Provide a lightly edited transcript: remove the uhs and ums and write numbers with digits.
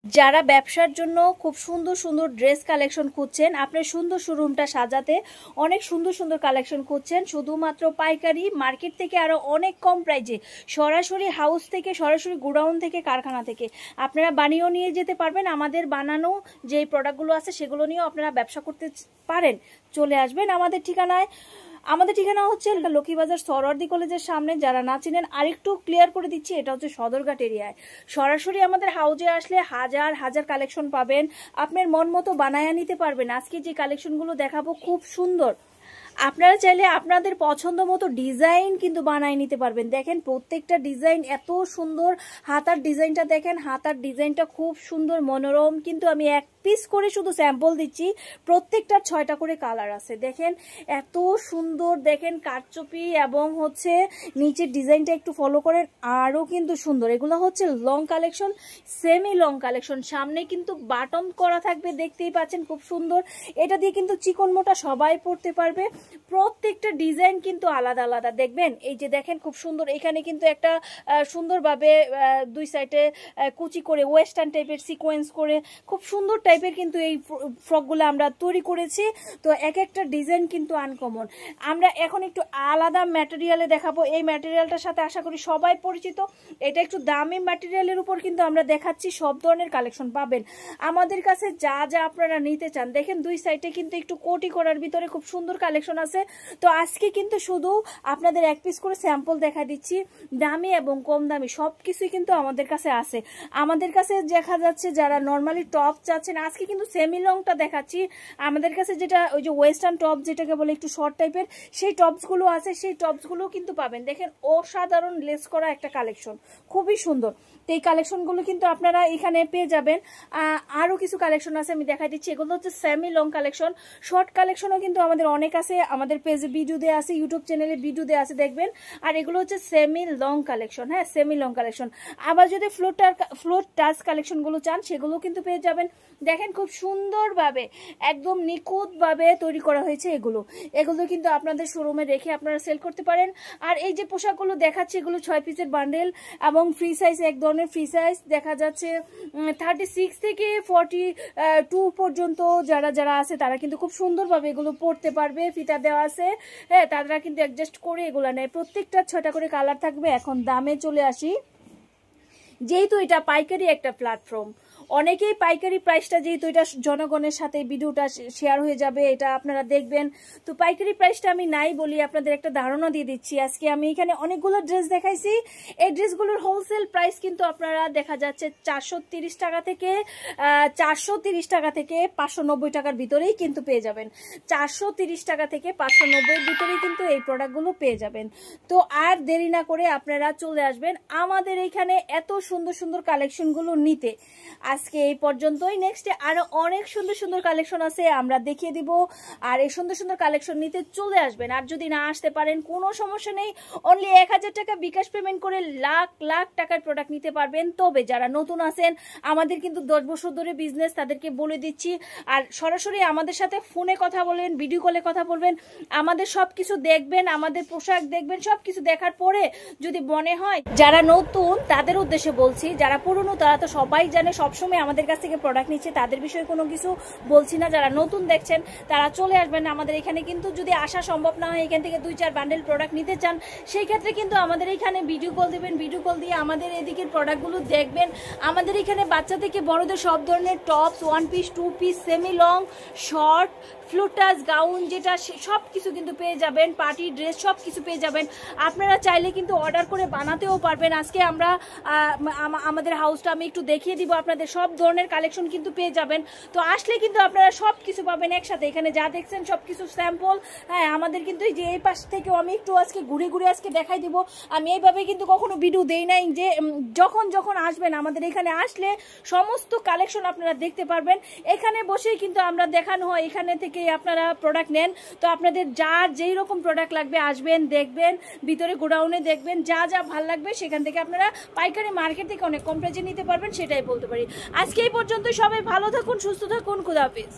যারা ব্যবসার জন্য খুব সুন্দর সুন্দর ড্রেস কালেকশন খুঁজছেন, আপনার সুন্দর শোরুমটা সাজাতে অনেক সুন্দর সুন্দর কালেকশন খুঁজছেন, শুধুমাত্র পাইকারি মার্কেট থেকে আরও অনেক কম প্রাইজে সরাসরি হাউস থেকে, সরাসরি গোডাউন থেকে, কারখানা থেকে আপনারা বানিয়েও নিয়ে যেতে পারবেন। আমাদের বানানো যেই প্রোডাক্টগুলো আছে সেগুলো নিয়েও আপনারা ব্যবসা করতে পারেন। চলে আসবেন আমাদের ঠিকানায়। আমাদের ঠিকানা হচ্ছে লক্ষ্মীবাজার সরওয়ার্দী কলেজের সামনে। যারা না চিনেন আরেকটু ক্লিয়ার করে দিচ্ছি, এটা হচ্ছে সদরঘাট এরিয়ায়। সরাসরি আমাদের হাউজে আসলে হাজার হাজার কালেকশন পাবেন, আপনার মন মতো বানায়া নিতে পারবেন। আজকে যে কালেকশনগুলো দেখাবো খুব সুন্দর, আপনারা চাইলে আপনাদের পছন্দ মতো ডিজাইন কিন্তু বানায় নিতে পারবেন। দেখেন প্রত্যেকটা ডিজাইন এত সুন্দর, হাতার ডিজাইনটা দেখেন, হাতার ডিজাইনটা খুব সুন্দর মনোরম। কিন্তু আমি এক পিস করে শুধু স্যাম্পল দিচ্ছি, প্রত্যেকটার 6টা করে কালার আছে। দেখেন এত সুন্দর, দেখেন কারচুপি এবং হচ্ছে নিচের ডিজাইনটা একটু ফলো করেন, আরও কিন্তু সুন্দর। এগুলো হচ্ছে long collection, semi long collection. সামনে কিন্তু বাটন করা থাকবে, দেখতেই পাচ্ছেন খুব সুন্দর। এটা দিয়ে কিন্তু চিকন মোটা সবাই পরতে পারবে। প্রত্যেকটা ডিজাইন কিন্তু আলাদা আলাদা। দেখবেন এই যে দেখেন খুব সুন্দর, এখানে কিন্তু একটা সুন্দরভাবে দুই সাইডে কুচি করে ওয়েস্টার্ন টাইপের সিকোয়েন্স করে খুব সুন্দর টাইপের কিন্তু এই ফ্রকগুলো আমরা তৈরি করেছি। তো এক একটা ডিজাইন কিন্তু আনকমন। আমরা এখন একটু আলাদা ম্যাটেরিয়ালে দেখাবো। এই ম্যাটেরিয়ালটার সাথে আশা করি সবাই পরিচিত। এটা একটু দামি ম্যাটেরিয়ালের উপর কিন্তু আমরা দেখাচ্ছি, সব ধরনের কালেকশন পাবেন আমাদের কাছে। যা যা আপনারা নিতে চান, দেখেন দুই সাইডে কিন্তু একটু কোটি করার ভিতরে খুব সুন্দর কালেকশন আছে। তো আজকে কিন্তু শুধু আপনাদের এক পিস করে স্যাম্পল দেখা দিচ্ছি। দামি এবং কম দামি সব কিছুই কিন্তু আমাদের কাছে আছে। আমাদের কাছে দেখা যাচ্ছে যারা নর্মালি টপ চাচ্ছেন, আজকে কিন্তু সেমি লংটা দেখাচ্ছি। আমাদের কাছে যেটা ওই যে ওয়েস্টার্ন টপ যেটাকে বলে একটু শর্ট টাইপের, সেই টপসগুলো আছে, সেই টপসগুলো কিন্তু পাবেন। দেখেন অসাধারণ লেস করা একটা কালেকশন, খুবই সুন্দর। তো এই কালেকশনগুলো কিন্তু আপনারা এখানে পেয়ে যাবেন। আরও কিছু কালেকশন আছে, আমি দেখাই দিচ্ছি। এগুলো হচ্ছে সেমি লং কালেকশন। শর্ট কালেকশনও কিন্তু আমাদের অনেক আছে, আমাদের পেজে ভিডিও দেওয়া আছে, ইউটিউব চ্যানেলে ভিডিও দেওয়া আছে, দেখবেন। আর এগুলো হচ্ছে সেমি লং কালেকশন। হ্যাঁ, সেমি লং কালেকশন। আবার যদি ফ্লোর টাচ কালেকশনগুলো চান, সেগুলো কিন্তু পেয়ে যাবেন। দেখেন খুব সুন্দরভাবে একদম নিখুঁতভাবে তৈরি করা হয়েছে। এগুলো কিন্তু আপনাদের শোরুমে রেখে আপনারা সেল করতে পারেন। আর এই যে পোশাকগুলো দেখাচ্ছি, এগুলো 6 পিসের বান্ডেল এবং ফ্রি সাইজ, এক ধরনের ফ্রি সাইজ দেখা যাচ্ছে। 36 থেকে 42 পর্যন্ত যারা যারা আছে তারা কিন্তু খুব সুন্দরভাবে এগুলো পরতে পারবে। ফিতা দেওয়া আছে, হ্যাঁ, তারা কিন্তু অ্যাডজাস্ট করে এগুলো নেয়। প্রত্যেকটা 6টা করে কালার থাকবে। এখন দামে চলে আসি। যেহেতু এটা পাইকারি একটা প্ল্যাটফর্ম, অনেকেই পাইকারি প্রাইসটা, যেহেতু এটা জনগণের সাথে ভিডিওটা শেয়ার হয়ে যাবে, এটা আপনারা দেখবেন। তো পাইকারি প্রাইসটা আমি নাই বলি, আপনাদের একটা ধারণা দিয়ে দিচ্ছি। আজকে আমি এখানে অনেকগুলো ড্রেস দেখাইছি। এই ড্রেসগুলোর হোলসেল প্রাইস কিন্তু আপনারা দেখা যাচ্ছে 430 টাকা থেকে 590 টাকার ভিতরেই কিন্তু পেয়ে যাবেন। 430 টাকা থেকে 590 ভিতরেই কিন্তু এই প্রোডাক্টগুলো পেয়ে যাবেন। তো আর দেরি না করে আপনারা চলে আসবেন আমাদের এখানে এত সুন্দর সুন্দর কালেকশনগুলো নিতে। আজকে এই পর্যন্তই। নেক্সটে আরো অনেক সুন্দর সুন্দর কালেকশন আছে, আমরা দেখিয়ে দিব। আর এই সুন্দর সুন্দর কালেকশন নিতে চলে আসবেন। আর যদি না আসতে পারেন কোনো সমস্যা নেই, অনলি 1000 টাকা বিকাশ পেমেন্ট করে লাখ লাখ টাকার প্রোডাক্ট নিতে পারবেন। তবে যারা নতুন আছেন, আমাদের কিন্তু 10 বছর ধরে বিজনেস, তাদেরকে বলে দিচ্ছি। আর সরাসরি আমাদের সাথে ফোনে কথা বলেন, ভিডিও কলে কথা বলবেন, আমাদের সবকিছু দেখবেন, আমাদের পোশাক দেখবেন। সবকিছু দেখার পরে যদি মনে হয়, যারা নতুন তাদের উদ্দেশ্যে বলছি, যারা পুরনো তারা তো সবাই জানে, সবসময় আমাদের কাছ থেকে প্রোডাক্ট নিচ্ছে, তাদের বিষয়ে কোনো কিছু বলছি না। যারা নতুন দেখছেন তারা চলে আসবেন আমাদের এখানে। কিন্তু যদি আসা সম্ভব না হয়, এখান থেকে 2-4 বান্ডেল প্রোডাক্ট নিতে চান, সেই ক্ষেত্রে কিন্তু আমাদের এখানে ভিডিও কল দিবেন। ভিডিও কল দিয়ে আমাদের এদিকের প্রোডাক্টগুলো দেখবেন। আমাদের এখানে বাচ্চা থেকে বড়দের সব ধরনের tops, 1 piece, 2 piece, semi long, short, ফ্লুটাস, গাউন, যেটা সব কিছু কিন্তু পেয়ে যাবেন। পার্টি ড্রেস সব কিছু পেয়ে যাবেন। আপনারা চাইলে কিন্তু অর্ডার করে বানাতেও পারবেন। আজকে আমরা আমাদের হাউসটা আমি একটু দেখিয়ে দিব আপনাদের। সব ধরনের কালেকশন কিন্তু পেয়ে যাবেন। তো আসলে কিন্তু আপনারা সব কিছু পাবেন একসাথে। এখানে যা দেখছেন সব কিছু স্যাম্পল। হ্যাঁ, আমাদের কিন্তু এই যে এই পাশ থেকেও আমি একটু আজকে ঘুরে ঘুরে আজকে দেখাই দিব। আমি এইভাবে কিন্তু কখনো ভিডিও দেই নাই, যে যখন আসবেন আমাদের এখানে, আসলে সমস্ত কালেকশন আপনারা দেখতে পারবেন। এখানে বসেই কিন্তু আমরা দেখানো হয়, এখানে থেকে আপনারা প্রোডাক্ট নেন। তো আপনাদের যার যেই রকম প্রোডাক্ট লাগবে আসবেন, দেখবেন, ভিতরে গোডাউনে দেখবেন, যা যা ভাল লাগবে সেখান থেকে আপনারা পাইকারি মার্কেট থেকে অনেক কম প্রাইসে নিতে পারবেন, সেটাই বলতে পারি। আজকে এই পর্যন্ত। সবাই ভালো থাকুন, সুস্থ থাকুন, খুদা হাফেজ।